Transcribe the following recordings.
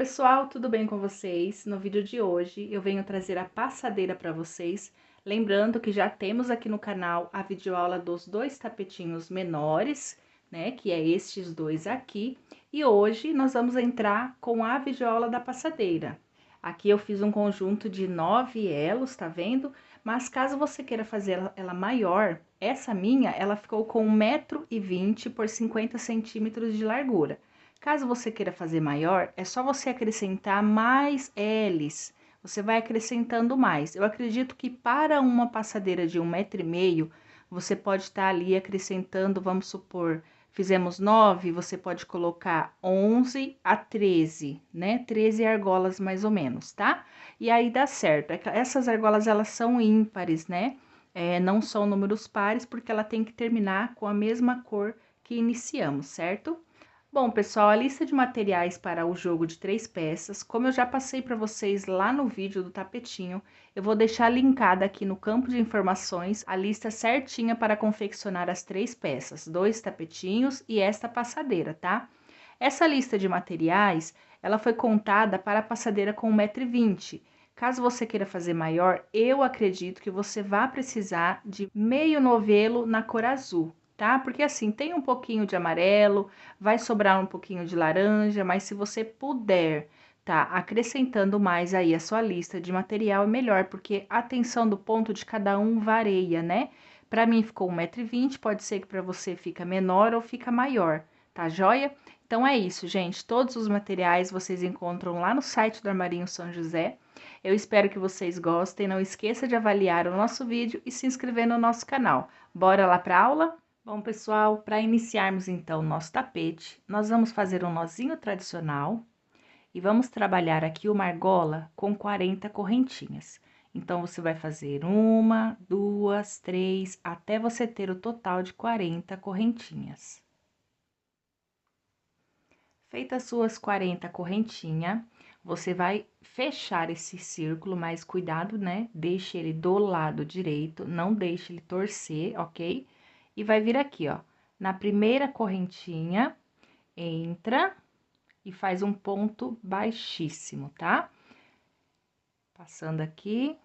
pessoal, tudo bem com vocês? No vídeo de hoje eu venho trazer a passadeira para vocês, lembrando que já temos aqui no canal a videoaula dos dois tapetinhos menores, né, que é estes dois aqui, e hoje nós vamos entrar com a videoaula da passadeira. Aqui eu fiz um conjunto de 9 elos, tá vendo? Mas caso você queira fazer ela maior, essa minha, ela ficou com 1,20 m por 50 centímetros de largura. Caso você queira fazer maior, é só você acrescentar mais L's. Você vai acrescentando mais. Eu acredito que para uma passadeira de 1,5 m, você pode estar ali acrescentando, vamos supor, fizemos 9, você pode colocar 11 a 13, né? 13 argolas mais ou menos, tá? E aí dá certo. Essas argolas, elas são ímpares, né? Não são números pares, porque ela tem que terminar com a mesma cor que iniciamos, certo? Bom, pessoal, a lista de materiais para o jogo de 3 peças, como eu já passei para vocês lá no vídeo do tapetinho, eu vou deixar linkada aqui no campo de informações a lista certinha para confeccionar as 3 peças, 2 tapetinhos e esta passadeira, tá? Essa lista de materiais, ela foi contada para a passadeira com 1,20 m. Caso você queira fazer maior, eu acredito que você vai precisar de meio novelo na cor azul, tá? Porque assim, tem um pouquinho de amarelo, vai sobrar um pouquinho de laranja, mas se você puder, tá, acrescentando mais aí a sua lista de material, é melhor, porque a tensão do ponto de cada um varia, né? Para mim ficou 1,20 m, pode ser que para você fica menor ou fica maior, tá joia? Então é isso, gente. Todos os materiais vocês encontram lá no site do Armarinho São José. Eu espero que vocês gostem. Não esqueça de avaliar o nosso vídeo e se inscrever no nosso canal. Bora lá para aula? Bom, pessoal, para iniciarmos então o nosso tapete, nós vamos fazer um nozinho tradicional e vamos trabalhar aqui uma argola com 40 correntinhas. Então, você vai fazer 1, 2, 3, até você ter o total de 40 correntinhas. Feitas as suas 40 correntinhas, você vai fechar esse círculo, mas cuidado, né? Deixe ele do lado direito, não deixe ele torcer, ok? E vai vir aqui, ó, na primeira correntinha, entra e faz um ponto baixíssimo, tá? Passando aqui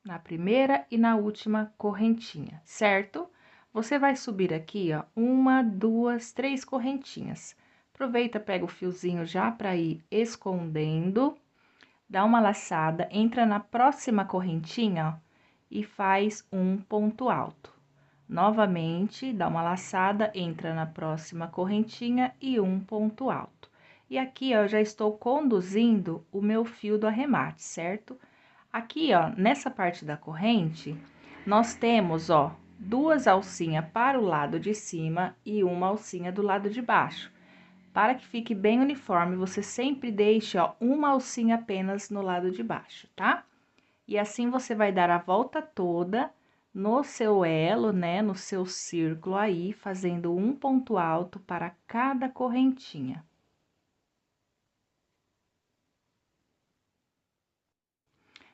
na primeira e na última correntinha, certo? Você vai subir aqui, ó, 1, 2, 3 correntinhas. Aproveita, pega o fiozinho já para ir escondendo, dá uma laçada, entra na próxima correntinha, ó, e faz um ponto alto. Novamente, dá uma laçada, entra na próxima correntinha e um ponto alto. E aqui, ó, eu já estou conduzindo o meu fio do arremate, certo? Aqui, ó, nessa parte da corrente, nós temos, ó, 2 alcinhas para o lado de cima e uma alcinha do lado de baixo. Para que fique bem uniforme, você sempre deixe, ó, uma alcinha apenas no lado de baixo, tá? E assim você vai dar a volta toda no seu elo, né, no seu círculo aí, fazendo um ponto alto para cada correntinha.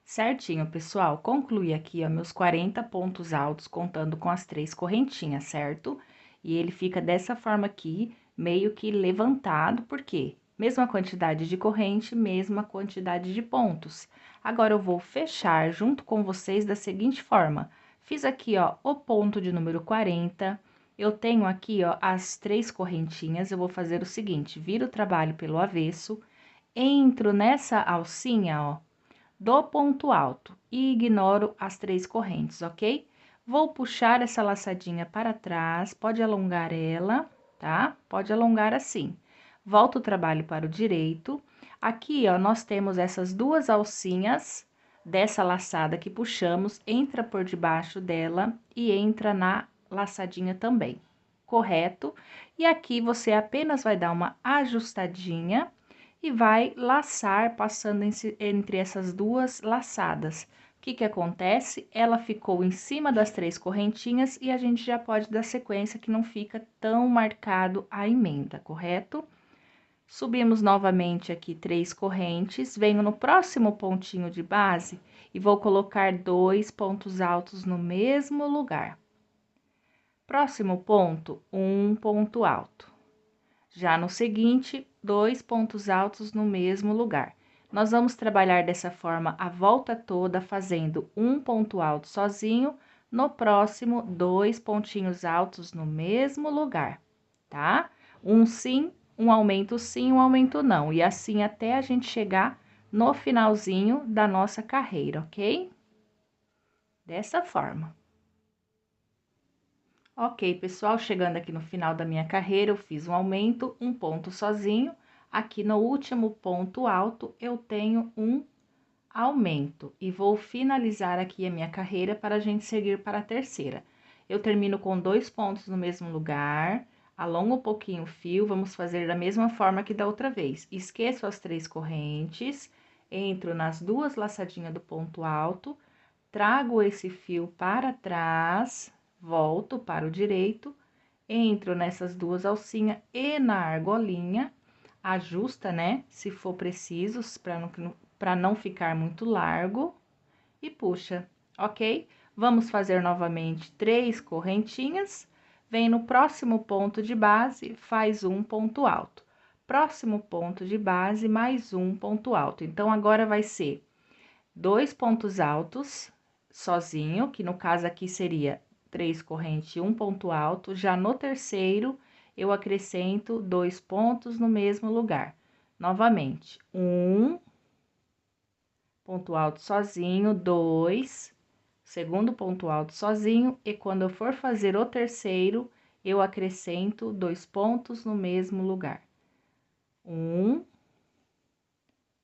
Certinho, pessoal, concluí aqui, ó, meus 40 pontos altos, contando com as 3 correntinhas, certo? E ele fica dessa forma aqui, meio que levantado, porque mesma quantidade de corrente, mesma quantidade de pontos. Agora, eu vou fechar junto com vocês da seguinte forma: fiz aqui, ó, o ponto de número 40, eu tenho aqui, ó, as 3 correntinhas, eu vou fazer o seguinte: viro o trabalho pelo avesso, entro nessa alcinha, ó, do ponto alto e ignoro as 3 correntes, ok? Vou puxar essa laçadinha para trás, pode alongar ela, tá? Pode alongar assim. Volto o trabalho para o direito. Aqui, ó, nós temos essas 2 alcinhas dessa laçada que puxamos, entra por debaixo dela e entra na laçadinha também, correto? E aqui você apenas vai dar uma ajustadinha e vai laçar passando entre essas 2 laçadas. O que que acontece? Ela ficou em cima das 3 correntinhas e a gente já pode dar sequência que não fica tão marcado a emenda, correto? Subimos novamente aqui 3 correntes, venho no próximo pontinho de base e vou colocar 2 pontos altos no mesmo lugar. Próximo ponto, um ponto alto. Já no seguinte, 2 pontos altos no mesmo lugar. Nós vamos trabalhar dessa forma a volta toda, fazendo um ponto alto sozinho, no próximo, 2 pontinhos altos no mesmo lugar, tá? Um sim, um aumento não, e assim até a gente chegar no finalzinho da nossa carreira, ok? Dessa forma. Ok, pessoal, chegando aqui no final da minha carreira, eu fiz um aumento, um ponto sozinho. Aqui no último ponto alto, eu tenho um aumento. E vou finalizar aqui a minha carreira para a gente seguir para a terceira. Eu termino com 2 pontos no mesmo lugar, alongo um pouquinho o fio, vamos fazer da mesma forma que da outra vez. Esqueço as 3 correntes, entro nas 2 laçadinhas do ponto alto, trago esse fio para trás, volto para o direito, entro nessas 2 alcinhas e na argolinha, ajusta, né, se for preciso, para não ficar muito largo, e puxa, ok? Vamos fazer novamente 3 correntinhas, vem no próximo ponto de base, faz um ponto alto. Próximo ponto de base, mais um ponto alto. Então, agora vai ser 2 pontos altos, sozinho, que no caso aqui seria 3 correntes e um ponto alto. Já no terceiro, eu acrescento 2 pontos no mesmo lugar. Novamente, um ponto alto sozinho, 2, segundo ponto alto sozinho, e quando eu for fazer o terceiro, eu acrescento 2 pontos no mesmo lugar. 1,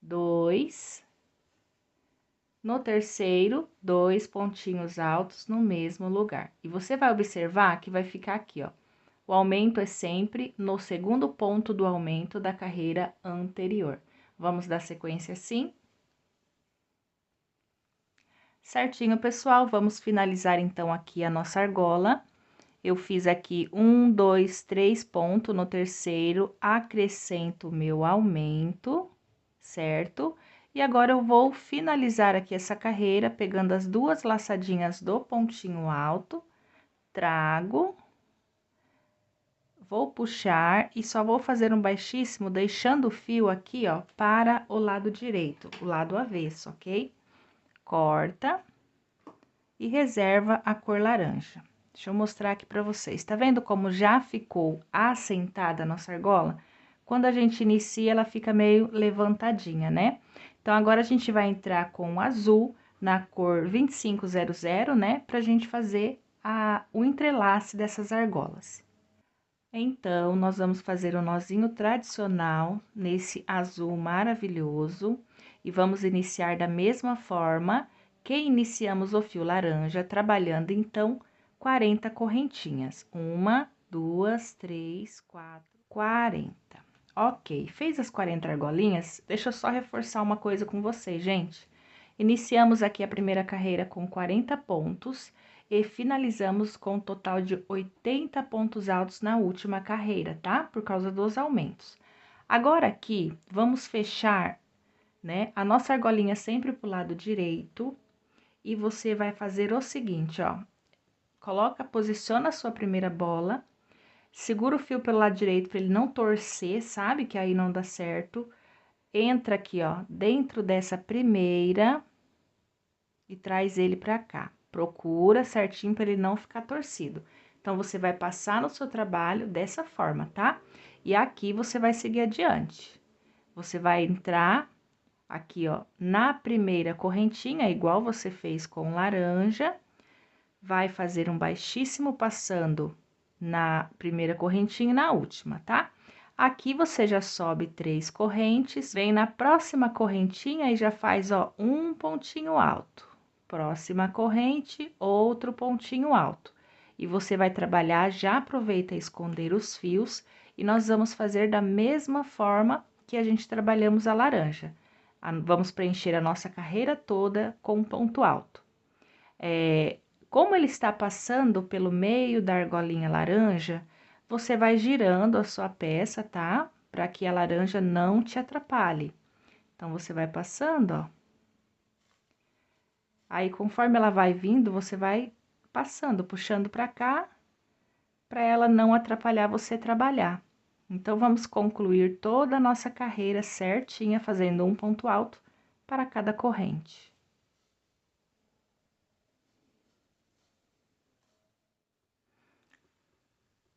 2. No terceiro, 2 pontinhos altos no mesmo lugar. E você vai observar que vai ficar aqui, ó. O aumento é sempre no segundo ponto do aumento da carreira anterior. Vamos dar sequência assim? Certinho, pessoal, vamos finalizar então aqui a nossa argola. Eu fiz aqui 1, 2, 3 pontos no terceiro, acrescento o meu aumento, certo? E agora, eu vou finalizar aqui essa carreira, pegando as 2 laçadinhas do pontinho alto, trago, vou puxar e só vou fazer um baixíssimo, deixando o fio aqui, ó, para o lado direito, o lado avesso, ok? Corta e reserva a cor laranja. Deixa eu mostrar aqui pra vocês. Tá vendo como já ficou assentada a nossa argola? Quando a gente inicia, ela fica meio levantadinha, né? Então, agora a gente vai entrar com o azul na cor 2500, né? Pra gente fazer o entrelace dessas argolas. Então, nós vamos fazer o nozinho tradicional nesse azul maravilhoso. E vamos iniciar da mesma forma que iniciamos o fio laranja, trabalhando, então, 40 correntinhas. 1, 2, 3, 4, 40. Ok, fez as 40 argolinhas? Deixa eu só reforçar uma coisa com vocês, gente. Iniciamos aqui a primeira carreira com 40 pontos e finalizamos com um total de 80 pontos altos na última carreira, tá? Por causa dos aumentos. Agora aqui, vamos fechar, né, a nossa argolinha sempre pro lado direito, e você vai fazer o seguinte, ó. Posiciona a sua primeira bola, segura o fio pelo lado direito para ele não torcer, sabe? Que aí não dá certo. Entra aqui, ó, dentro dessa primeira e traz ele pra cá. Procura certinho para ele não ficar torcido. Então, você vai passar no seu trabalho dessa forma, tá? E aqui você vai seguir adiante. Você vai entrar aqui, ó, na primeira correntinha, igual você fez com laranja, vai fazer um baixíssimo passando na primeira correntinha e na última, tá? Aqui você já sobe 3 correntes, vem na próxima correntinha e já faz, ó, um pontinho alto. Próxima corrente, outro pontinho alto. E você vai trabalhar, já aproveita esconder os fios, e nós vamos fazer da mesma forma que a gente trabalhamos a laranja. Vamos preencher a nossa carreira toda com um ponto alto. Como ele está passando pelo meio da argolinha laranja, você vai girando a sua peça, tá? Para que a laranja não te atrapalhe. Então, você vai passando, ó. Aí, conforme ela vai vindo, você vai passando, puxando para cá, para ela não atrapalhar você trabalhar, Então, vamos concluir toda a nossa carreira certinha, fazendo um ponto alto para cada corrente.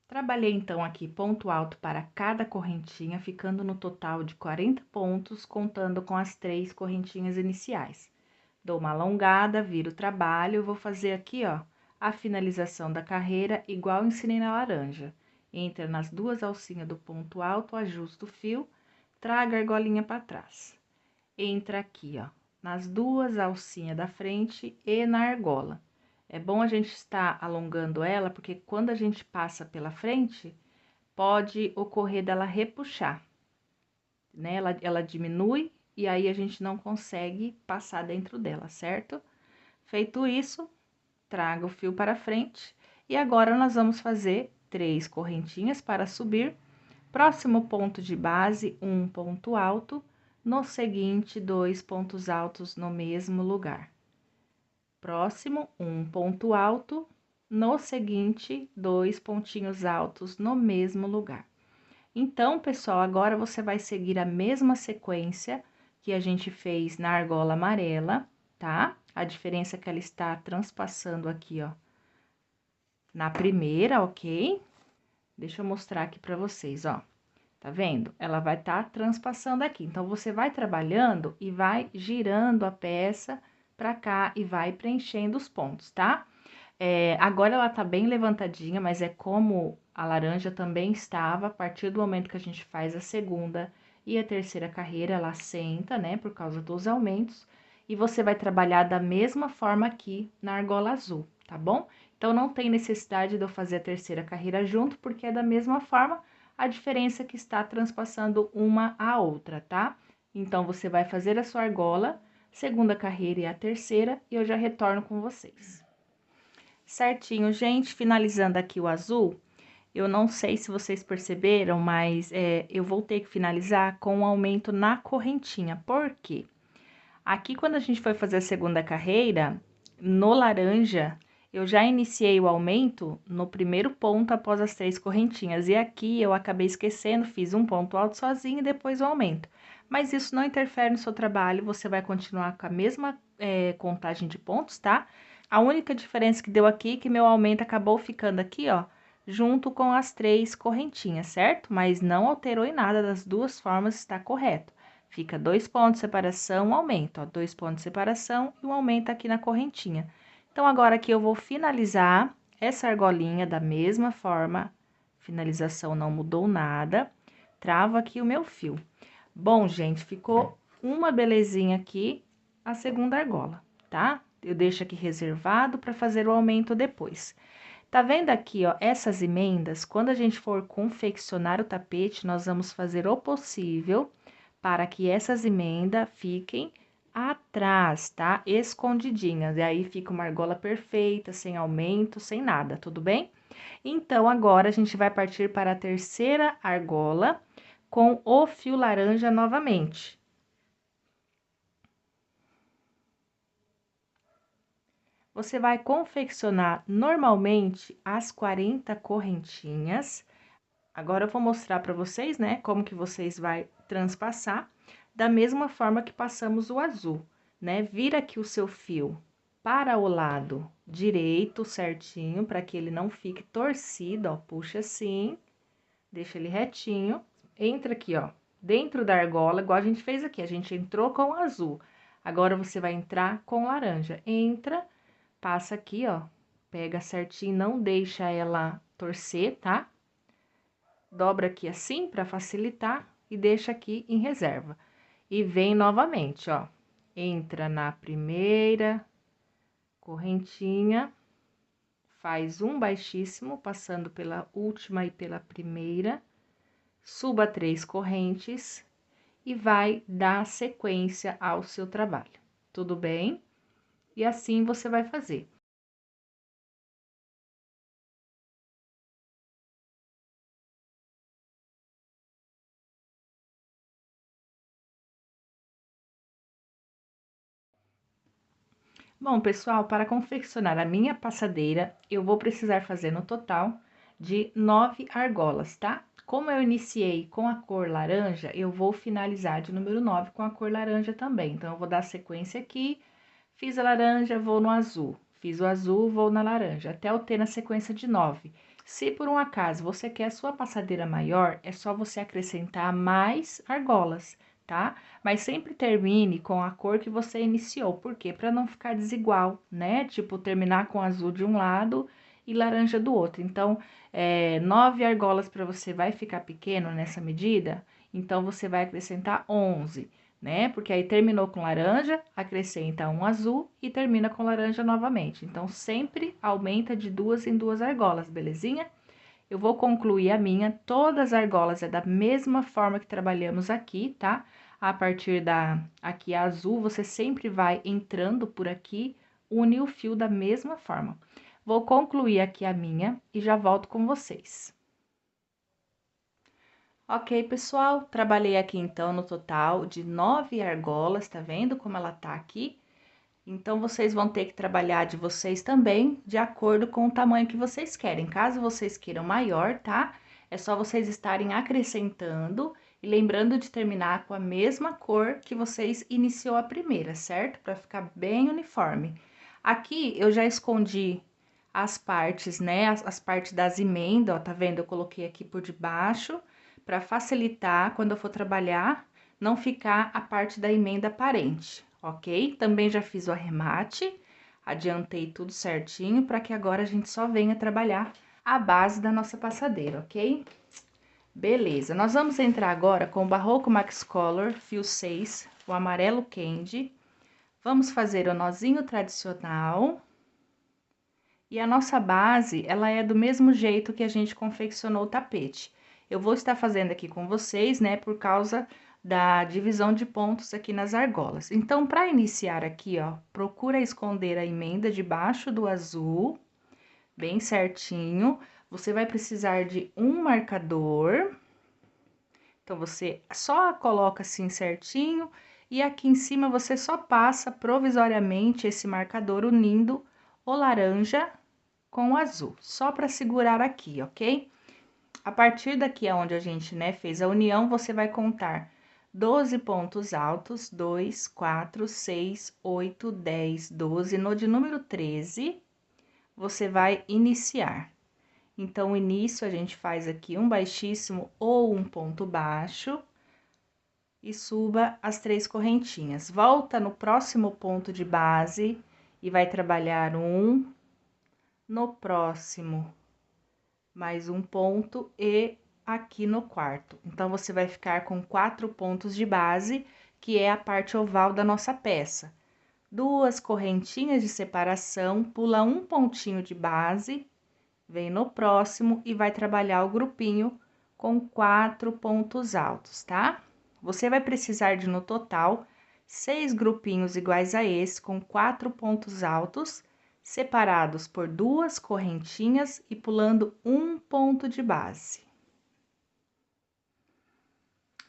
Trabalhei, então, aqui ponto alto para cada correntinha, ficando no total de 40 pontos, contando com as 3 correntinhas iniciais. Dou uma alongada, viro o trabalho, vou fazer aqui, ó, a finalização da carreira, igual ensinei na laranja. Entra nas 2 alcinhas do ponto alto, ajusto o fio, traga a argolinha para trás. Entra aqui, ó, nas 2 alcinhas da frente e na argola. É bom a gente estar alongando ela, porque quando a gente passa pela frente, pode ocorrer dela repuxar, né? Ela diminui e aí a gente não consegue passar dentro dela, certo? Feito isso, traga o fio para frente e agora nós vamos fazer 3 correntinhas para subir. Próximo ponto de base, um ponto alto, no seguinte, 2 pontos altos no mesmo lugar. Próximo, um ponto alto, no seguinte, 2 pontinhos altos no mesmo lugar. Então, pessoal, agora você vai seguir a mesma sequência que a gente fez na argola amarela, tá? A diferença é que ela está transpassando aqui, ó, na primeira, ok? Deixa eu mostrar aqui pra vocês, ó. Tá vendo? Ela vai estar transpassando aqui. Então, você vai trabalhando e vai girando a peça pra cá e vai preenchendo os pontos, tá? Agora ela tá bem levantadinha, mas é como a laranja também estava, a partir do momento que a gente faz a segunda e a terceira carreira, ela senta, né, por causa dos aumentos, e você vai trabalhar da mesma forma aqui na argola azul, tá bom? Então, não tem necessidade de eu fazer a terceira carreira junto, porque é da mesma forma, a diferença é que está transpassando uma a outra, tá? Então, você vai fazer a sua argola, segunda carreira e a terceira, e eu já retorno com vocês. Certinho, gente, finalizando aqui o azul, eu não sei se vocês perceberam, mas eu vou ter que finalizar com um aumento na correntinha. Por quê? Aqui, quando a gente foi fazer a segunda carreira, no laranja, eu já iniciei o aumento no primeiro ponto após as 3 correntinhas. E aqui eu acabei esquecendo, fiz um ponto alto sozinho e depois o aumento. Mas isso não interfere no seu trabalho, você vai continuar com a mesma contagem de pontos, tá? A única diferença que deu aqui é que meu aumento acabou ficando aqui, ó, junto com as 3 correntinhas, certo? Mas não alterou em nada, das duas formas está correto. Fica 2 pontos de separação, um aumento, ó, 2 pontos de separação e um aumento aqui na correntinha. Então, agora aqui eu vou finalizar essa argolinha da mesma forma, finalização não mudou nada, travo aqui o meu fio. Bom, gente, ficou uma belezinha aqui a segunda argola, tá? Eu deixo aqui reservado para fazer o aumento depois. Tá vendo aqui, ó, essas emendas? Quando a gente for confeccionar o tapete, nós vamos fazer o possível para que essas emendas fiquem atrás, tá? Escondidinhas. E aí fica uma argola perfeita, sem aumento, sem nada, tudo bem? Então, agora a gente vai partir para a terceira argola com o fio laranja novamente. Você vai confeccionar normalmente as 40 correntinhas. Agora eu vou mostrar para vocês, né, como que vocês vai transpassar, da mesma forma que passamos o azul, né? Vira aqui o seu fio para o lado direito, certinho, para que ele não fique torcido, ó, puxa assim, deixa ele retinho, entra aqui, ó, dentro da argola, igual a gente fez aqui, a gente entrou com o azul, agora você vai entrar com laranja, entra, passa aqui, ó, pega certinho, não deixa ela torcer, tá? Dobra aqui assim para facilitar e deixa aqui em reserva. E vem novamente, ó, entra na primeira correntinha, faz um baixíssimo, passando pela última e pela primeira, suba 3 correntes e vai dar sequência ao seu trabalho, tudo bem? E assim você vai fazer. Bom, pessoal, para confeccionar a minha passadeira, eu vou precisar fazer no total de 9 argolas, tá? Como eu iniciei com a cor laranja, eu vou finalizar de número 9 com a cor laranja também. Então, eu vou dar sequência aqui, fiz a laranja, vou no azul. Fiz o azul, vou na laranja, até eu ter na sequência de 9. Se por um acaso você quer a sua passadeira maior, é só você acrescentar mais argolas, tá? Mas sempre termine com a cor que você iniciou, por quê? Para não ficar desigual, né? Tipo, terminar com azul de um lado e laranja do outro. Então, 9 argolas para você vai ficar pequeno nessa medida, então você vai acrescentar 11, né? Porque aí terminou com laranja, acrescenta um azul e termina com laranja novamente. Então, sempre aumenta de 2 em 2 argolas, belezinha? Eu vou concluir a minha, todas as argolas é da mesma forma que trabalhamos aqui, tá? A partir aqui a azul, você sempre vai entrando por aqui, une o fio da mesma forma. Vou concluir aqui a minha e já volto com vocês. Ok, pessoal, trabalhei aqui então no total de 9 argolas, tá vendo como ela tá aqui? Então, vocês vão ter que trabalhar de vocês também, de acordo com o tamanho que vocês querem. Caso vocês queiram maior, tá? É só vocês estarem acrescentando e lembrando de terminar com a mesma cor que vocês iniciou a primeira, certo? Para ficar bem uniforme. Aqui, eu já escondi as partes, né? As partes das emendas, ó, tá vendo? Eu coloquei aqui por debaixo, para facilitar quando eu for trabalhar, não ficar a parte da emenda aparente, ok? Também já fiz o arremate, adiantei tudo certinho, para que agora a gente só venha trabalhar a base da nossa passadeira, ok? Beleza, nós vamos entrar agora com o Barroco Max Color, fio 6, o amarelo candy. Vamos fazer o nozinho tradicional. E a nossa base, ela é do mesmo jeito que a gente confeccionou o tapete. Eu vou estar fazendo aqui com vocês, né, por causa da divisão de pontos aqui nas argolas. Então, para iniciar aqui, ó, procura esconder a emenda debaixo do azul, bem certinho. Você vai precisar de um marcador. Então, você só coloca assim certinho e aqui em cima você só passa provisoriamente esse marcador unindo o laranja com o azul, só para segurar aqui, ok? A partir daqui aonde a gente, né, fez a união, você vai contar 12 pontos altos, 2, 4, 6, 8, 10, 12. No de número 13, você vai iniciar. Então, o início, a gente faz aqui um baixíssimo ou um ponto baixo e suba as 3 correntinhas. Volta no próximo ponto de base e vai trabalhar um, no próximo, mais um ponto e aqui no quarto. Então, você vai ficar com 4 pontos de base, que é a parte oval da nossa peça. 2 correntinhas de separação, pula um pontinho de base, vem no próximo e vai trabalhar o grupinho com 4 pontos altos, tá? Você vai precisar de, no total, 6 grupinhos iguais a esse, com 4 pontos altos, separados por 2 correntinhas e pulando um ponto de base.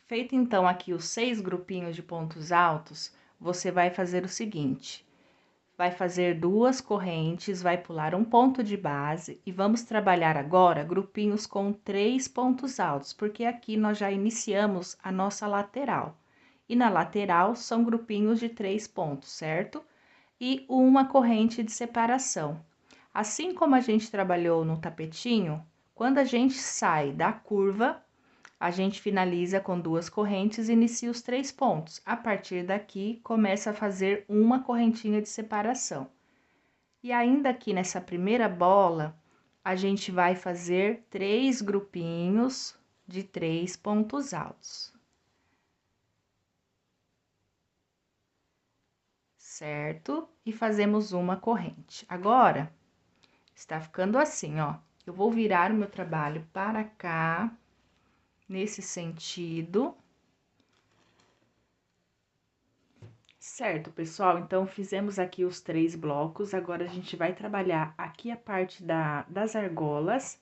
Feito então aqui os 6 grupinhos de pontos altos, você vai fazer o seguinte: vai fazer 2 correntes, vai pular um ponto de base e vamos trabalhar agora grupinhos com 3 pontos altos, porque aqui nós já iniciamos a nossa lateral. E na lateral são grupinhos de 3 pontos, certo? E uma corrente de separação. Assim como a gente trabalhou no tapetinho, quando a gente sai da curva, a gente finaliza com 2 correntes e inicia os 3 pontos. A partir daqui, começa a fazer uma correntinha de separação. E ainda aqui nessa primeira bola, a gente vai fazer 3 grupinhos de 3 pontos altos. Certo? E fazemos uma corrente. Agora, está ficando assim, ó. Eu vou virar o meu trabalho para cá, nesse sentido. Certo, pessoal? Então, fizemos aqui os 3 blocos. Agora, a gente vai trabalhar aqui a parte das argolas.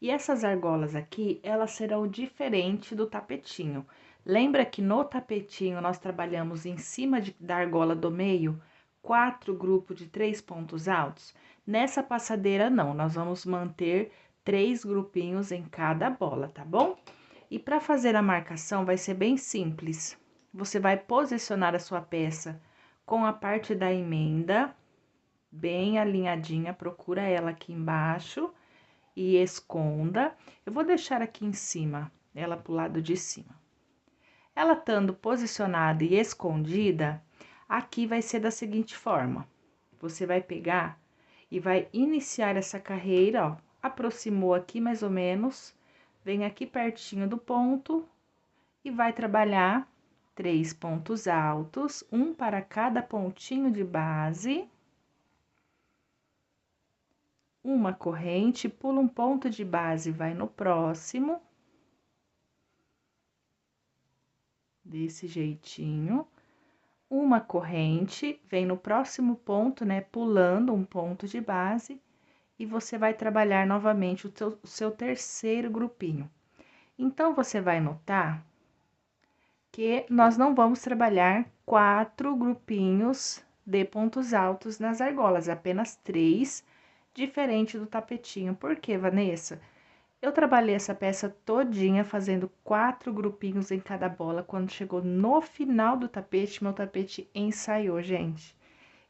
E essas argolas aqui, elas serão diferentes do tapetinho. Lembra que no tapetinho, nós trabalhamos em cima da argola do meio, 4 grupos de 3 pontos altos? Nessa passadeira, não. Nós vamos manter 3 grupinhos em cada bola, tá bom? E para fazer a marcação vai ser bem simples. Você vai posicionar a sua peça com a parte da emenda bem alinhadinha, procura ela aqui embaixo e esconda. Eu vou deixar aqui em cima, ela pro lado de cima. Ela estando posicionada e escondida, aqui vai ser da seguinte forma. Você vai pegar e vai iniciar essa carreira, ó, aproximou aqui mais ou menos, vem aqui pertinho do ponto e vai trabalhar 3 pontos altos, um para cada pontinho de base. Uma corrente, pula um ponto de base, vai no próximo. Desse jeitinho. Uma corrente, vem no próximo ponto, né? Pulando um ponto de base. E você vai trabalhar novamente o seu terceiro grupinho. Então, você vai notar que nós não vamos trabalhar 4 grupinhos de pontos altos nas argolas, apenas 3, diferente do tapetinho. Por quê, Vanessa? Eu trabalhei essa peça todinha, fazendo 4 grupinhos em cada bola. Quando chegou no final do tapete, meu tapete ensaiou, gente.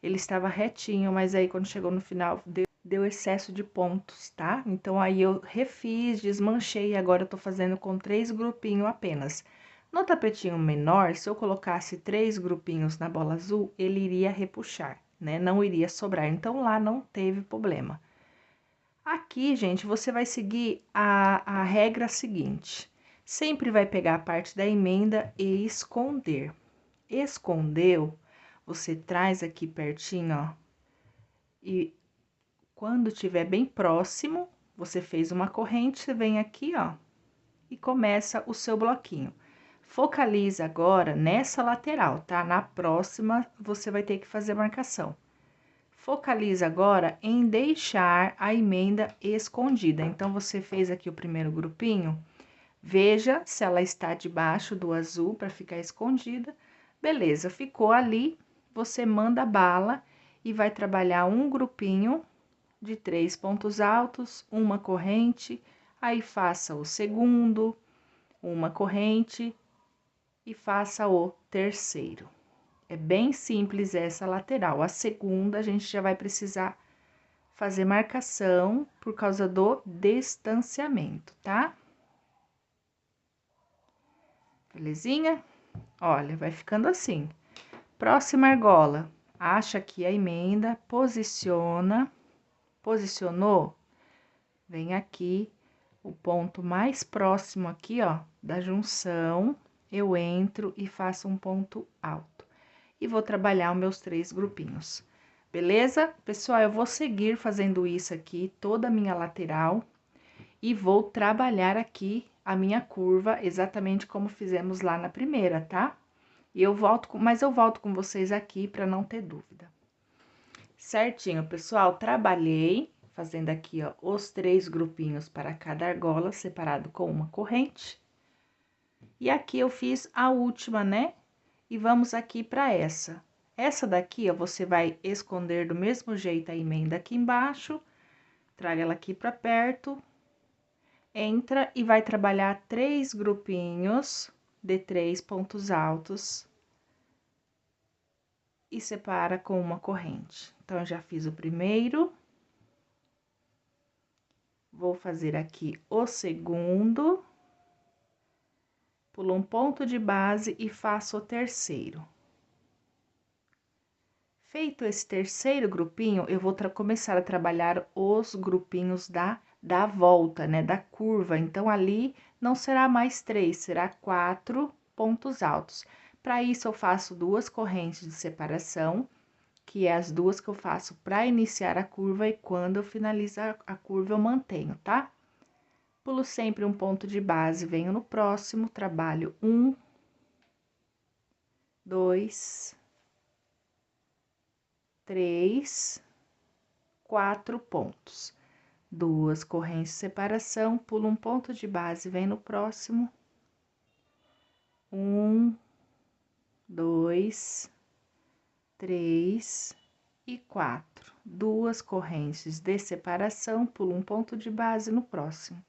Ele estava retinho, mas aí quando chegou no final, deu excesso de pontos, tá? Então, aí eu refiz, desmanchei e agora eu tô fazendo com 3 grupinhos apenas. No tapetinho menor, se eu colocasse 3 grupinhos na bola azul, ele iria repuxar, né? Não iria sobrar. Então, lá não teve problema. Aqui, gente, você vai seguir a regra seguinte. Sempre vai pegar a parte da emenda e esconder. Escondeu, você traz aqui pertinho, ó. E quando tiver bem próximo, você fez uma corrente, você vem aqui, ó. E começa o seu bloquinho. Focaliza agora nessa lateral, tá? Na próxima, você vai ter que fazer marcação. Focaliza agora em deixar a emenda escondida. Então, você fez aqui o primeiro grupinho, veja se ela está debaixo do azul para ficar escondida. Beleza, ficou ali, você manda bala e vai trabalhar um grupinho de 3 pontos altos, uma corrente, aí faça o segundo, uma corrente e faça o terceiro. É bem simples essa lateral. A segunda, a gente já vai precisar fazer marcação por causa do distanciamento, tá? Belezinha? Olha, vai ficando assim. Próxima argola, acha aqui a emenda, posiciona, posicionou, vem aqui, o ponto mais próximo aqui, ó, da junção, eu entro e faço um ponto alto. E vou trabalhar os meus 3 grupinhos. Beleza? Pessoal, eu vou seguir fazendo isso aqui, toda a minha lateral, e vou trabalhar aqui a minha curva, exatamente como fizemos lá na primeira, tá? E eu volto, mas eu volto com vocês aqui para não ter dúvida. Certinho, pessoal, trabalhei, fazendo aqui, ó, os 3 grupinhos para cada argola, separado com uma corrente. E aqui eu fiz a última, né? E vamos aqui para essa. Essa daqui, ó, você vai esconder do mesmo jeito a emenda aqui embaixo, traga ela aqui para perto, entra e vai trabalhar 3 grupinhos de 3 pontos altos e separa com uma corrente. Então, eu já fiz o primeiro, vou fazer aqui o segundo, pulo um ponto de base e faço o terceiro. Feito esse terceiro grupinho, eu vou começar a trabalhar os grupinhos da volta, né, da curva. Então, ali não será mais 3, será 4 pontos altos. Para isso, eu faço 2 correntes de separação, que é as 2 que eu faço para iniciar a curva, e quando eu finalizar a curva, eu mantenho, tá? Pulo sempre um ponto de base, venho no próximo, trabalho 1, 2, 3, 4 pontos. 2 correntes de separação, pulo um ponto de base, vem no próximo. 1, 2, 3 e 4. 2 correntes de separação, pulo um ponto de base no próximo.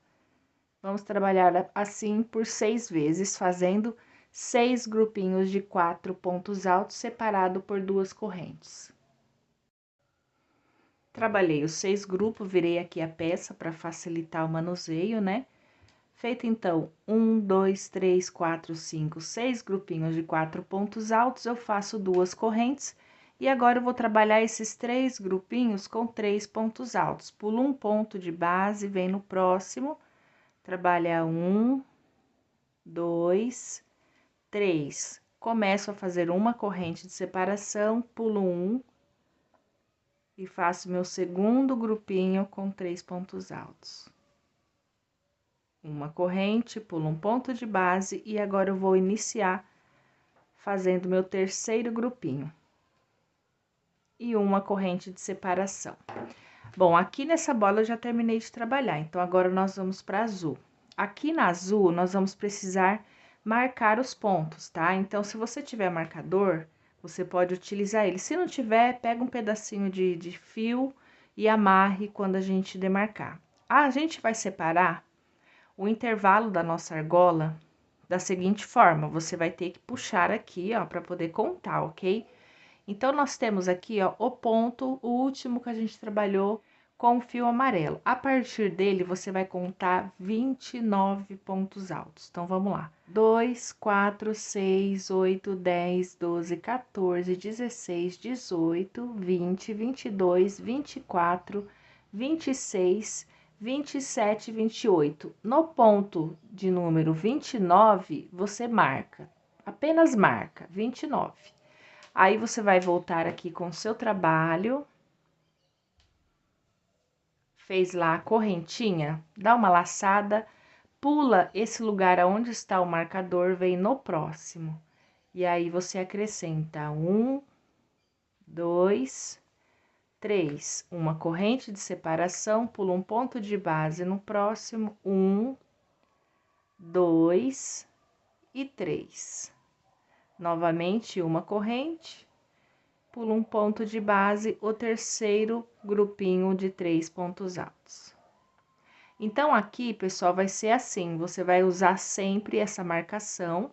Vamos trabalhar assim por 6 vezes, fazendo 6 grupinhos de 4 pontos altos separado por 2 correntes. Trabalhei os 6 grupos, virei aqui a peça para facilitar o manuseio, né? Feito então, 1, 2, 3, 4, 5, 6 grupinhos de 4 pontos altos, eu faço 2 correntes. E agora eu vou trabalhar esses 3 grupinhos com 3 pontos altos. Pulo um ponto de base, vem no próximo, trabalha 1, 2, 3. Começo a fazer uma corrente de separação, pulo 1 e faço meu segundo grupinho com 3 pontos altos. Uma corrente, pulo um ponto de base e agora eu vou iniciar fazendo meu terceiro grupinho. E uma corrente de separação. Bom, aqui nessa bola eu já terminei de trabalhar, então agora nós vamos para azul. Aqui na azul, nós vamos precisar marcar os pontos, tá? Então, se você tiver marcador, você pode utilizar ele. Se não tiver, pega um pedacinho de fio e amarre quando a gente demarcar. A gente vai separar o intervalo da nossa argola da seguinte forma: você vai ter que puxar aqui, ó, para poder contar, ok? Então, nós temos aqui, ó, o ponto, o último que a gente trabalhou com o fio amarelo. A partir dele, você vai contar 29 pontos altos. Então, vamos lá. 2, 4, 6, 8, 10, 12, 14, 16, 18, 20, 22, 24, 26, 27 e 28. No ponto de número 29, você marca, apenas marca 29. Aí, você vai voltar aqui com o seu trabalho. Fez lá a correntinha, dá uma laçada, pula esse lugar aonde está o marcador, vem no próximo. E aí, você acrescenta 1, 2, 3. Uma corrente de separação, pula um ponto de base no próximo. 1, 2 e 3. Novamente, uma corrente, pula um ponto de base, o terceiro grupinho de 3 pontos altos. Então, aqui, pessoal, vai ser assim, você vai usar sempre essa marcação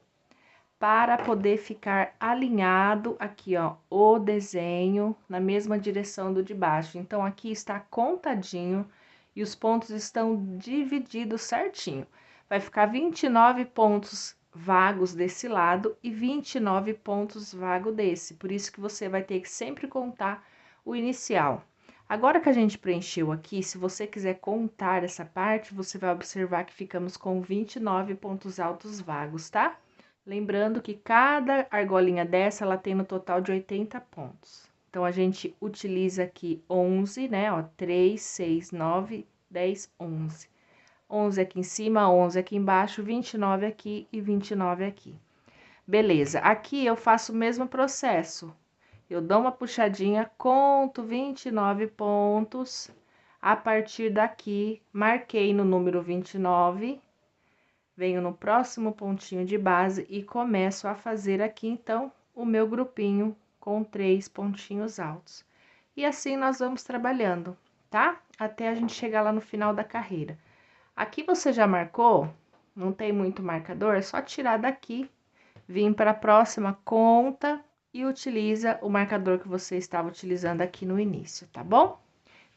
para poder ficar alinhado aqui, ó, o desenho na mesma direção do de baixo. Então, aqui está contadinho e os pontos estão divididos certinho. Vai ficar 29 pontos vagos desse lado e 29 pontos vagos desse. Por isso que você vai ter que sempre contar o inicial. Agora que a gente preencheu aqui, se você quiser contar essa parte, você vai observar que ficamos com 29 pontos altos vagos, tá? Lembrando que cada argolinha dessa, ela tem no total de 80 pontos. Então, a gente utiliza aqui 11, né, ó, 3, 6, 9, 10, 11. 11 aqui em cima, 11 aqui embaixo, 29 aqui e 29 aqui. Beleza, aqui eu faço o mesmo processo. Eu dou uma puxadinha, conto 29 pontos. A partir daqui, marquei no número 29, venho no próximo pontinho de base e começo a fazer aqui, então, o meu grupinho com 3 pontinhos altos. E assim nós vamos trabalhando, tá? Até a gente chegar lá no final da carreira. Aqui você já marcou, não tem muito marcador, é só tirar daqui, vir para a próxima conta e utiliza o marcador que você estava utilizando aqui no início, tá bom?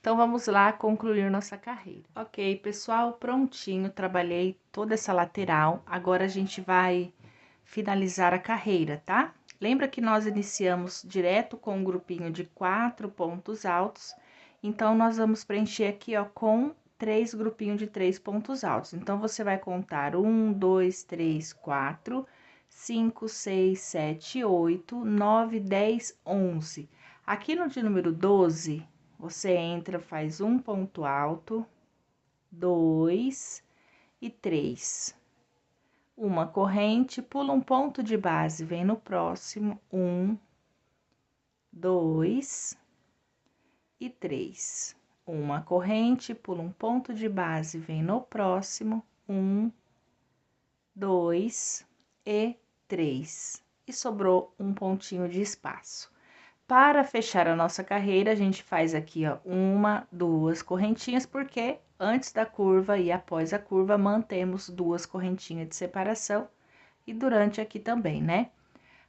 Então, vamos lá concluir nossa carreira. Ok, pessoal, prontinho, trabalhei toda essa lateral, agora a gente vai finalizar a carreira, tá? Lembra que nós iniciamos direto com um grupinho de 4 pontos altos, então, nós vamos preencher aqui, ó, com 3 grupinhos de 3 pontos altos. Então, você vai contar 1, 2, 3, 4, 5, 6, 7, 8, 9, 10, 11. Aqui no de número 12, você entra, faz um ponto alto, 2 e 3. Uma corrente, pula um ponto de base, vem no próximo, 1, 2 e 3. Uma corrente, pula um ponto de base, vem no próximo, 1, 2 e 3. E sobrou um pontinho de espaço. Para fechar a nossa carreira, a gente faz aqui, ó, uma, duas correntinhas, porque antes da curva e após a curva, mantemos duas correntinhas de separação e durante aqui também, né?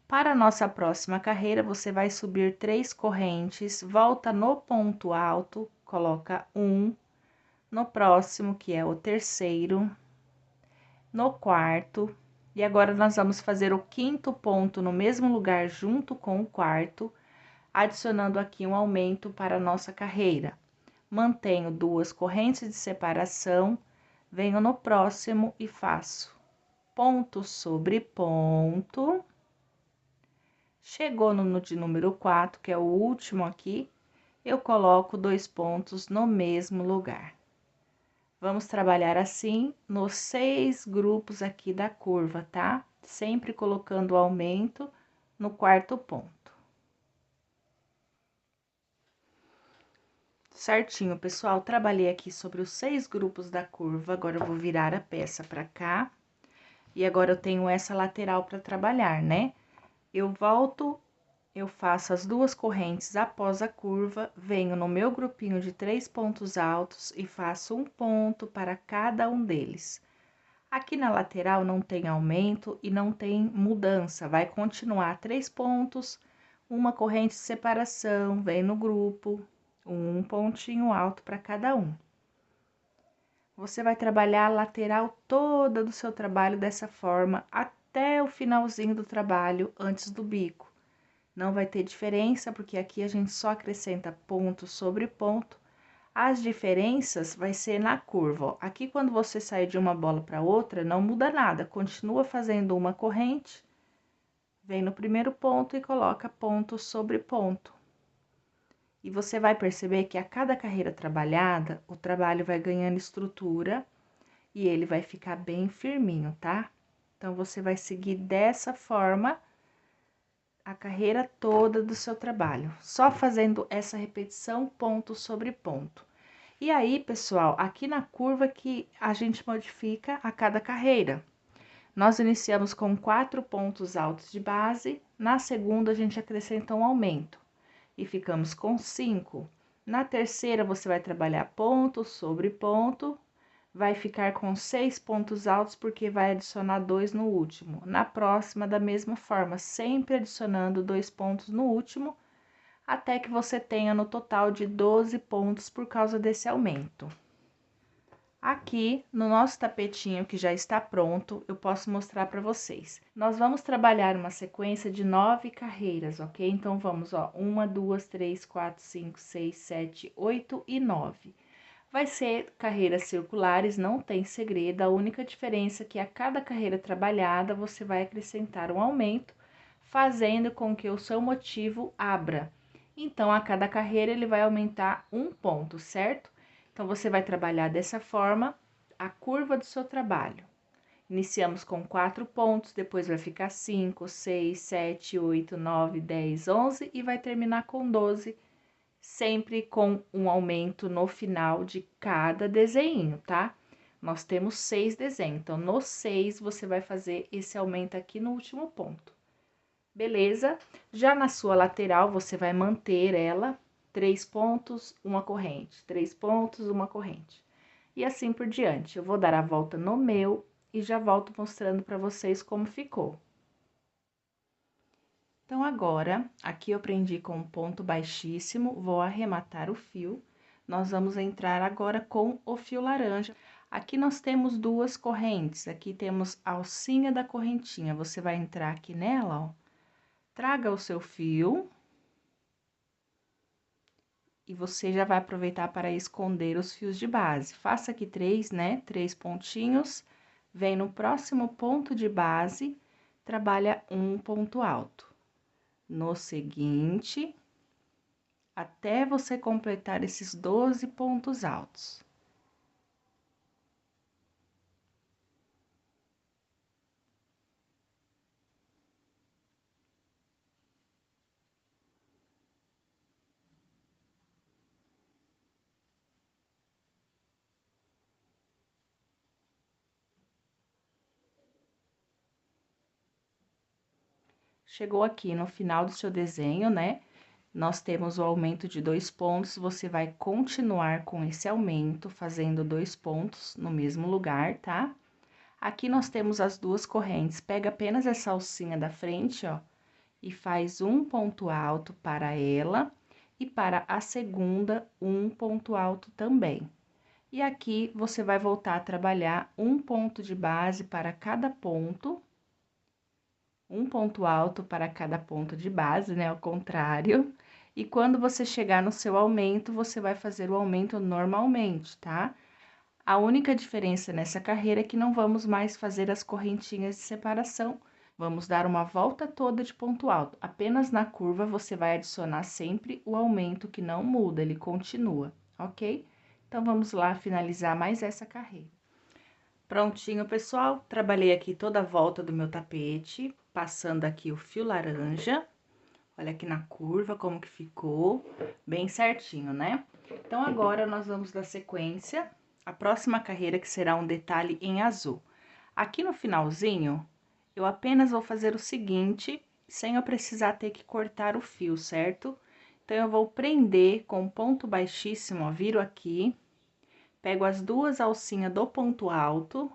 Para a nossa próxima carreira, você vai subir 3 correntes, volta no ponto alto, coloca um, no próximo, que é o terceiro, no quarto, e agora nós vamos fazer o quinto ponto no mesmo lugar junto com o quarto, adicionando aqui um aumento para a nossa carreira. Mantenho duas correntes de separação, venho no próximo e faço ponto sobre ponto. Chegou no de número 4, que é o último aqui, eu coloco 2 pontos no mesmo lugar. Vamos trabalhar assim nos 6 grupos aqui da curva, tá? Sempre colocando o aumento no quarto ponto. Certinho, pessoal, trabalhei aqui sobre os 6 grupos da curva, agora eu vou virar a peça pra cá. E agora eu tenho essa lateral para trabalhar, né? Eu volto, eu faço as duas correntes após a curva, venho no meu grupinho de 3 pontos altos e faço um ponto para cada um deles. Aqui na lateral não tem aumento e não tem mudança, vai continuar 3 pontos, uma corrente de separação, vem no grupo, um pontinho alto para cada um. Você vai trabalhar a lateral toda do seu trabalho dessa forma até o finalzinho do trabalho, antes do bico. Não vai ter diferença, porque aqui a gente só acrescenta ponto sobre ponto. As diferenças vai ser na curva, ó. Aqui, quando você sai de uma bola para outra, não muda nada. Continua fazendo uma corrente, vem no primeiro ponto e coloca ponto sobre ponto. E você vai perceber que a cada carreira trabalhada, o trabalho vai ganhando estrutura e ele vai ficar bem firminho, tá? Então, você vai seguir dessa forma a carreira toda do seu trabalho, só fazendo essa repetição ponto sobre ponto. E aí, pessoal, aqui na curva que a gente modifica a cada carreira. Nós iniciamos com 4 pontos altos de base, na segunda a gente acrescenta um aumento e ficamos com 5. Na terceira, você vai trabalhar ponto sobre ponto, vai ficar com 6 pontos altos, porque vai adicionar 2 no último. Na próxima, da mesma forma, sempre adicionando 2 pontos no último, até que você tenha no total de 12 pontos por causa desse aumento. Aqui, no nosso tapetinho que já está pronto, eu posso mostrar para vocês. Nós vamos trabalhar uma sequência de 9 carreiras, ok? Então, vamos, ó, 1, 2, 3, 4, 5, 6, 7, 8 e 9. Vai ser carreiras circulares, não tem segredo, a única diferença é que a cada carreira trabalhada, você vai acrescentar um aumento, fazendo com que o seu motivo abra. Então, a cada carreira, ele vai aumentar um ponto, certo? Então, você vai trabalhar dessa forma a curva do seu trabalho. Iniciamos com 4 pontos, depois vai ficar 5, 6, 7, 8, 9, 10, 11 e vai terminar com 12, sempre com um aumento no final de cada desenho, tá? Nós temos 6 desenhos, então, no 6, você vai fazer esse aumento aqui no último ponto. Beleza? Já na sua lateral, você vai manter ela 3 pontos, uma corrente, 3 pontos, uma corrente. E assim por diante. Eu vou dar a volta no meu e já volto mostrando para vocês como ficou. Então, agora, aqui eu prendi com um ponto baixíssimo, vou arrematar o fio. Nós vamos entrar agora com o fio laranja. Aqui nós temos 2 correntes, aqui temos a alcinha da correntinha. Você vai entrar aqui nela, ó. Traga o seu fio. E você já vai aproveitar para esconder os fios de base. Faça aqui 3, né? 3 pontinhos. Vem no próximo ponto de base, trabalha um ponto alto. No seguinte, até você completar esses 12 pontos altos. Chegou aqui no final do seu desenho, né? nós temos o aumento de 2 pontos, você vai continuar com esse aumento, fazendo 2 pontos no mesmo lugar, tá? Aqui nós temos as duas correntes, pega apenas essa alcinha da frente, ó, e faz um ponto alto para ela, e para a segunda, um ponto alto também. E aqui, você vai voltar a trabalhar um ponto de base para cada ponto, um ponto alto para cada ponto de base, né, ao contrário. E quando você chegar no seu aumento, você vai fazer o aumento normalmente, tá? A única diferença nessa carreira é que não vamos mais fazer as correntinhas de separação, vamos dar uma volta toda de ponto alto. Apenas na curva você vai adicionar sempre o aumento que não muda, ele continua, ok? Então, vamos lá finalizar mais essa carreira. Prontinho, pessoal, trabalhei aqui toda a volta do meu tapete, passando aqui o fio laranja. Olha aqui na curva como que ficou, bem certinho, né? Então, agora, nós vamos dar sequência à próxima carreira, que será um detalhe em azul. Aqui no finalzinho, eu apenas vou fazer o seguinte, sem eu precisar ter que cortar o fio, certo? Então, eu vou prender com ponto baixíssimo, ó, viro aqui, pego as duas alcinhas do ponto alto,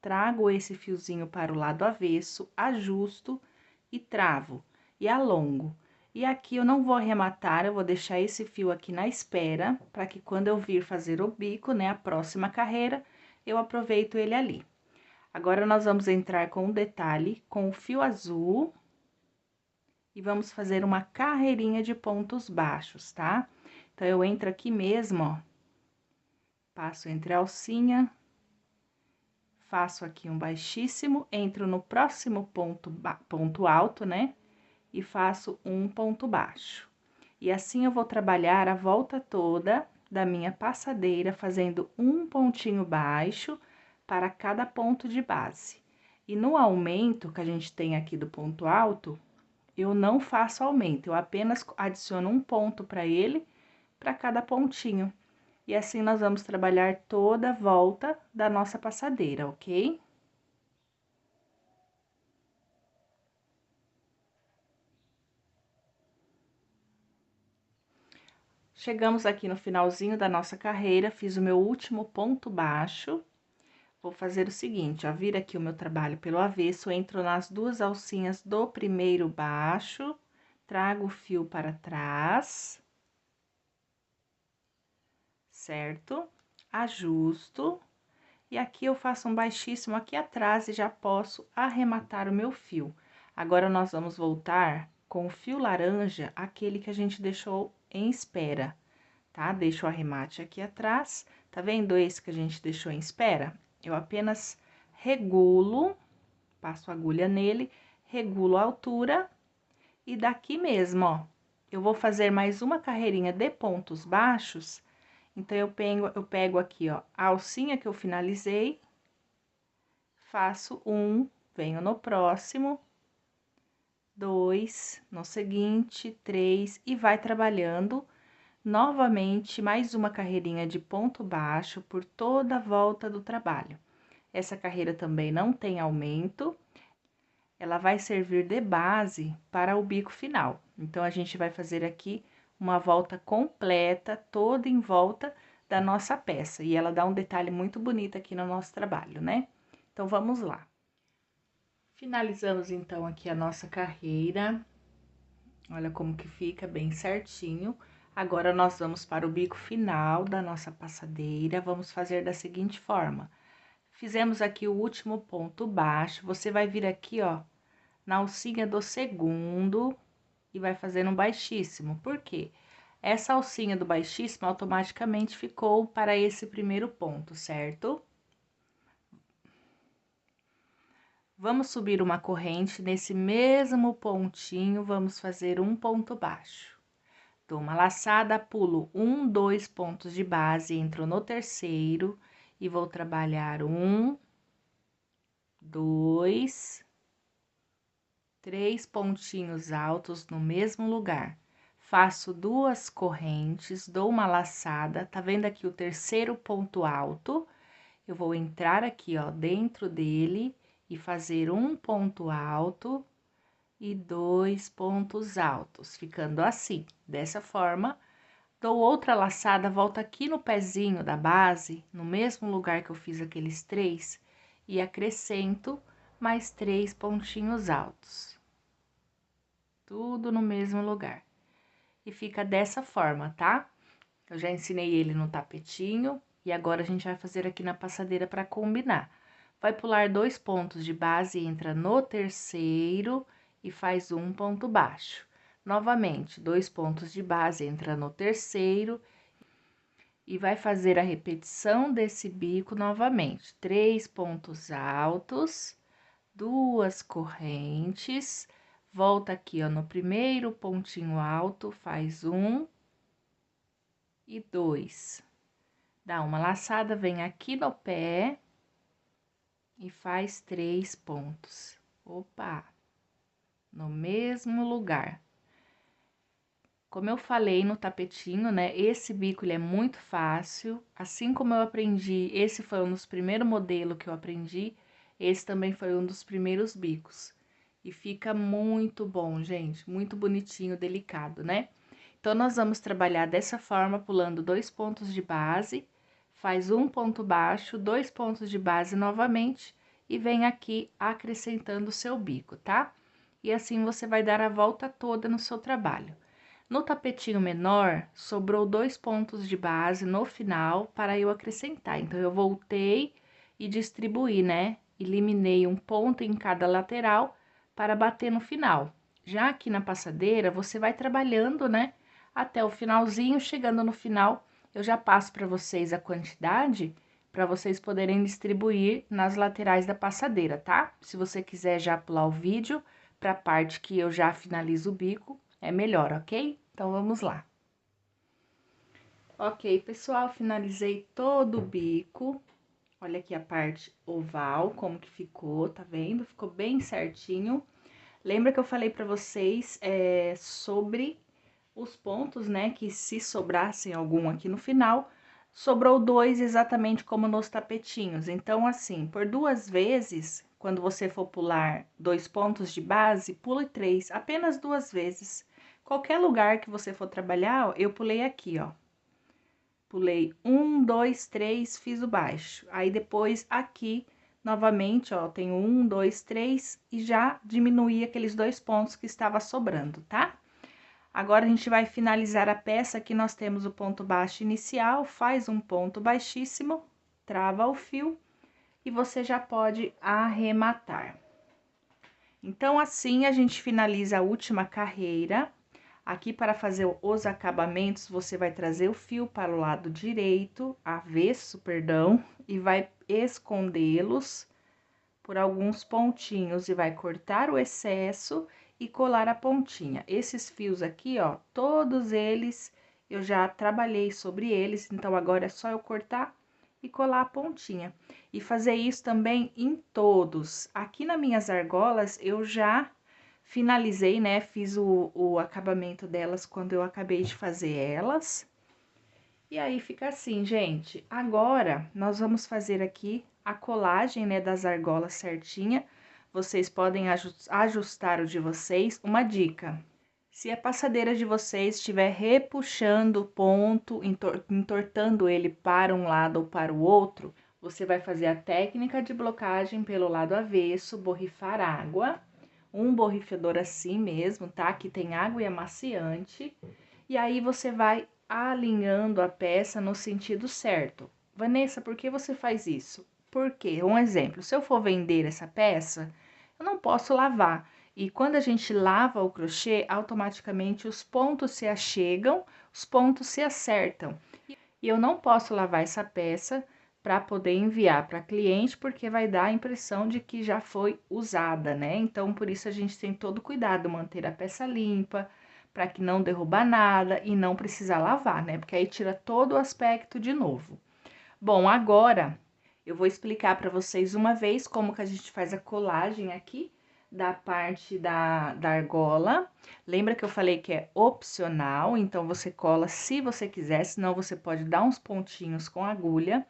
trago esse fiozinho para o lado avesso, ajusto e travo, e alongo. E aqui eu não vou arrematar, eu vou deixar esse fio aqui na espera, para que quando eu vir fazer o bico, né, a próxima carreira, eu aproveito ele ali. Agora, nós vamos entrar com um detalhe, com o fio azul, e vamos fazer uma carreirinha de pontos baixos, tá? Então, eu entro aqui mesmo, ó, passo entre a alcinha, faço aqui um baixíssimo, entro no próximo ponto alto, né? E faço um ponto baixo. E assim eu vou trabalhar a volta toda da minha passadeira, fazendo um pontinho baixo para cada ponto de base. E no aumento que a gente tem aqui do ponto alto, eu não faço aumento, eu apenas adiciono um ponto para ele, para cada pontinho. E assim, nós vamos trabalhar toda a volta da nossa passadeira, ok? Chegamos aqui no finalzinho da nossa carreira, fiz o meu último ponto baixo. Vou fazer o seguinte, ó, vira aqui o meu trabalho pelo avesso, entro nas duas alcinhas do primeiro baixo, trago o fio para trás, certo? Ajusto, e aqui eu faço um baixíssimo aqui atrás e já posso arrematar o meu fio. Agora, nós vamos voltar com o fio laranja, aquele que a gente deixou em espera, tá? Deixo o arremate aqui atrás, tá vendo esse que a gente deixou em espera? Eu apenas regulo, passo a agulha nele, regulo a altura, e daqui mesmo, ó, eu vou fazer mais uma carreirinha de pontos baixos. Então, eu pego aqui, ó, a alcinha que eu finalizei, faço um, venho no próximo, dois, no seguinte, três, e vai trabalhando novamente mais uma carreirinha de ponto baixo por toda a volta do trabalho. Essa carreira também não tem aumento, ela vai servir de base para o bico final. Então, a gente vai fazer aqui uma volta completa, toda em volta da nossa peça, e ela dá um detalhe muito bonito aqui no nosso trabalho, né? Então, vamos lá. Finalizamos, então, aqui a nossa carreira. Olha como que fica bem certinho. Agora, nós vamos para o bico final da nossa passadeira. Vamos fazer da seguinte forma. Fizemos aqui o último ponto baixo, você vai vir aqui, ó, na alcinha do segundo e vai fazendo um baixíssimo. Por quê? Essa alcinha do baixíssimo automaticamente ficou para esse primeiro ponto, certo? Vamos subir uma corrente nesse mesmo pontinho, vamos fazer um ponto baixo. Dou uma laçada, pulo um, dois pontos de base, entro no terceiro e vou trabalhar um, dois, três pontinhos altos no mesmo lugar. Faço duas correntes, dou uma laçada, tá vendo aqui o terceiro ponto alto? Eu vou entrar aqui, ó, dentro dele e fazer um ponto alto, e 2 pontos altos, ficando assim, dessa forma. Dou outra laçada, volto aqui no pezinho da base, no mesmo lugar que eu fiz aqueles 3, e acrescento mais 3 pontinhos altos. Tudo no mesmo lugar. E fica dessa forma, tá? Eu já ensinei ele no tapetinho, e agora a gente vai fazer aqui na passadeira para combinar. Vai pular 2 pontos de base, entra no terceiro e faz um ponto baixo. Novamente, 2 pontos de base, entra no terceiro e vai fazer a repetição desse bico novamente. 3 pontos altos, 2 correntes, volta aqui, ó, no primeiro pontinho alto, faz 1 e 2. Dá uma laçada, vem aqui no pé e faz 3 pontos. Opa! No mesmo lugar. Como eu falei no tapetinho, né? Esse bico, ele é muito fácil. Assim como eu aprendi, esse foi um dos primeiros modelos que eu aprendi, esse também foi um dos primeiros bicos. E fica muito bom, gente, muito bonitinho, delicado, né? Então, nós vamos trabalhar dessa forma, pulando 2 pontos de base, faz um ponto baixo, 2 pontos de base novamente, e vem aqui acrescentando o seu bico, tá? E assim você vai dar a volta toda no seu trabalho. No tapetinho menor, sobrou 2 pontos de base no final para eu acrescentar. Então, eu voltei e distribuí, né? Eliminei um ponto em cada lateral para bater no final. Já aqui na passadeira, você vai trabalhando, né? Até o finalzinho, chegando no final, eu já passo para vocês a quantidade para vocês poderem distribuir nas laterais da passadeira, tá? Se você quiser já pular o vídeo para a parte que eu já finalizo o bico, é melhor, ok? Então, vamos lá. Ok, pessoal, finalizei todo o bico. Olha aqui a parte oval, como que ficou, tá vendo? Ficou bem certinho. Lembra que eu falei pra vocês sobre os pontos, né? Que se sobrassem algum aqui no final, sobrou 2 exatamente como nos tapetinhos. Então, assim, por 2 vezes, quando você for pular 2 pontos de base, pule 3, apenas 2 vezes. Qualquer lugar que você for trabalhar, eu pulei aqui, ó. Pulei 1, 2, 3, fiz o baixo. Aí, depois, aqui, novamente, ó, tenho 1, 2, 3 e já diminuí aqueles 2 pontos que estava sobrando, tá? Agora, a gente vai finalizar a peça, aqui nós temos o ponto baixo inicial, faz um ponto baixíssimo, trava o fio e você já pode arrematar. Então, assim, a gente finaliza a última carreira. Aqui, para fazer os acabamentos, você vai trazer o fio para o lado direito, avesso, perdão, e vai escondê-los por alguns pontinhos e vai cortar o excesso e colar a pontinha. Esses fios aqui, ó, todos eles eu já trabalhei sobre eles, então agora é só eu cortar e colar a pontinha. E fazer isso também em todos. Aqui nas minhas argolas eu já finalizei, né? Fiz o acabamento delas quando eu acabei de fazer elas. E aí, fica assim, gente. Agora, nós vamos fazer aqui a colagem, né, das argolas certinha. Vocês podem ajustar o de vocês. Uma dica: se a passadeira de vocês estiver repuxando o ponto, entortando ele para um lado ou para o outro, você vai fazer a técnica de blocagem pelo lado avesso, borrifar água. Um borrifador assim mesmo, tá? Que tem água e amaciante. E aí, você vai alinhando a peça no sentido certo. Vanessa, por que você faz isso? Porque, um exemplo, se eu for vender essa peça, eu não posso lavar. E quando a gente lava o crochê, automaticamente os pontos se achegam, os pontos se acertam. E eu não posso lavar essa peça para poder enviar para cliente, porque vai dar a impressão de que já foi usada, né? Então, por isso a gente tem todo cuidado, manter a peça limpa, para que não derrubar nada e não precisar lavar, né? Porque aí tira todo o aspecto de novo. Bom, agora eu vou explicar para vocês uma vez como que a gente faz a colagem aqui da parte da argola. Lembra que eu falei que é opcional, então você cola se você quiser, senão você pode dar uns pontinhos com agulha.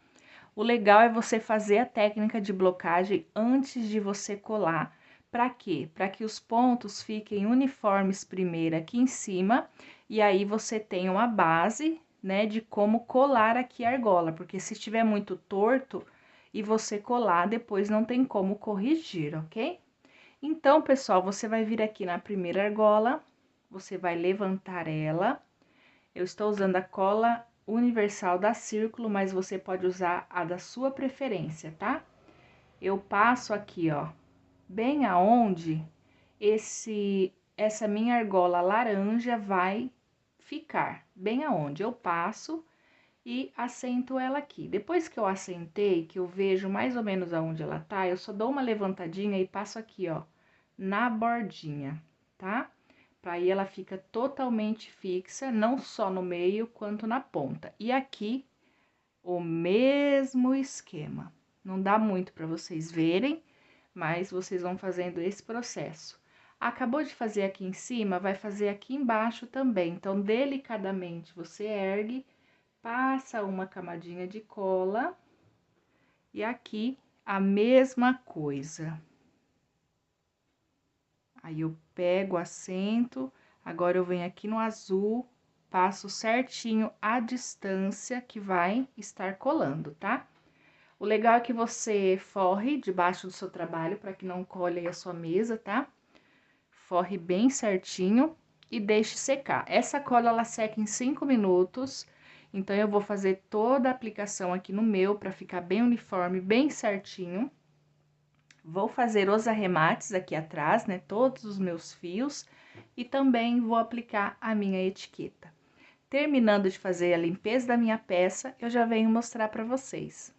O legal é você fazer a técnica de blocagem antes de você colar, Para quê? Para que os pontos fiquem uniformes primeiro aqui em cima, e aí você tem uma base, né, de como colar aqui a argola, porque se estiver muito torto e você colar, depois não tem como corrigir, ok? Então, pessoal, você vai vir aqui na primeira argola, você vai levantar ela. Eu estou usando a cola universal da Círculo, mas você pode usar a da sua preferência, tá? Eu passo aqui, ó, bem aonde essa minha argola laranja vai ficar, bem aonde eu passo e assento ela aqui. Depois que eu assentei, que eu vejo mais ou menos aonde ela tá, eu só dou uma levantadinha e passo aqui, ó, na bordinha, tá? Pra aí ela fica totalmente fixa, não só no meio, quanto na ponta. E aqui, o mesmo esquema. Não dá muito pra vocês verem, mas vocês vão fazendo esse processo. Acabou de fazer aqui em cima, vai fazer aqui embaixo também. Então, delicadamente, você ergue, passa uma camadinha de cola e aqui a mesma coisa. Aí, eu pego o assento, agora eu venho aqui no azul, passo certinho a distância que vai estar colando, tá? O legal é que você forre debaixo do seu trabalho para que não colhe aí a sua mesa, tá? Forre bem certinho e deixe secar. Essa cola, ela seca em 5 minutos, então eu vou fazer toda a aplicação aqui no meu para ficar bem uniforme, bem certinho. Vou fazer os arremates aqui atrás, né, todos os meus fios, e também vou aplicar a minha etiqueta. Terminando de fazer a limpeza da minha peça, eu já venho mostrar para vocês.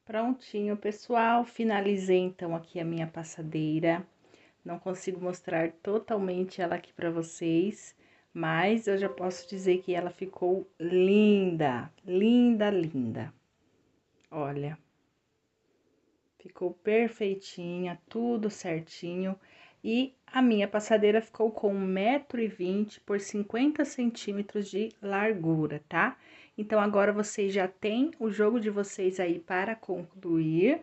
Prontinho, pessoal, finalizei então aqui a minha passadeira. Não consigo mostrar totalmente ela aqui para vocês, mas eu já posso dizer que ela ficou linda, linda, linda. Olha, ficou perfeitinha, tudo certinho. E a minha passadeira ficou com 1,20 m por 50 centímetros de largura, tá? Então, agora vocês já têm o jogo de vocês aí para concluir.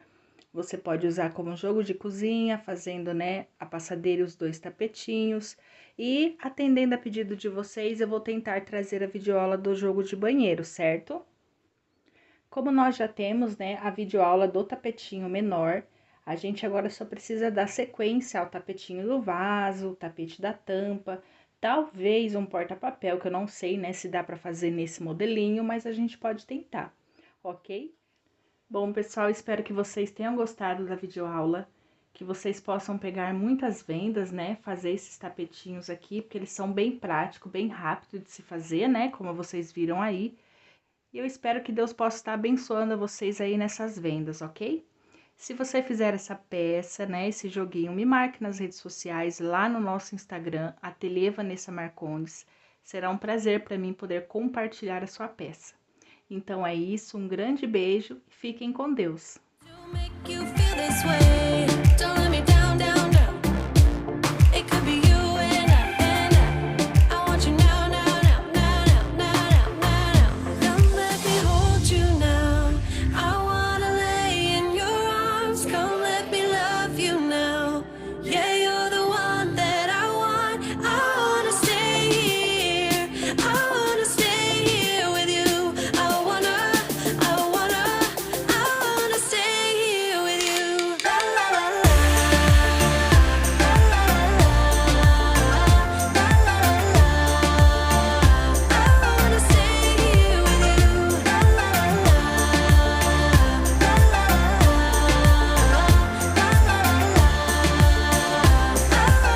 Você pode usar como jogo de cozinha, fazendo, né, a passadeira e os 2 tapetinhos. E, atendendo a pedido de vocês, eu vou tentar trazer a videoaula do jogo de banheiro, certo? Como nós já temos, né, a videoaula do tapetinho menor, a gente agora só precisa dar sequência ao tapetinho do vaso, o tapete da tampa, talvez um porta-papel, que eu não sei, né, se dá para fazer nesse modelinho, mas a gente pode tentar, ok? Bom, pessoal, espero que vocês tenham gostado da videoaula, que vocês possam pegar muitas vendas, né, fazer esses tapetinhos aqui, porque eles são bem práticos, bem rápido de se fazer, né, como vocês viram aí. E eu espero que Deus possa estar abençoando vocês aí nessas vendas, ok? Se você fizer essa peça, né, esse joguinho, me marque nas redes sociais, lá no nosso Instagram, Ateliê Vanessa Marcondes. Será um prazer para mim poder compartilhar a sua peça. Então é isso, um grande beijo e fiquem com Deus.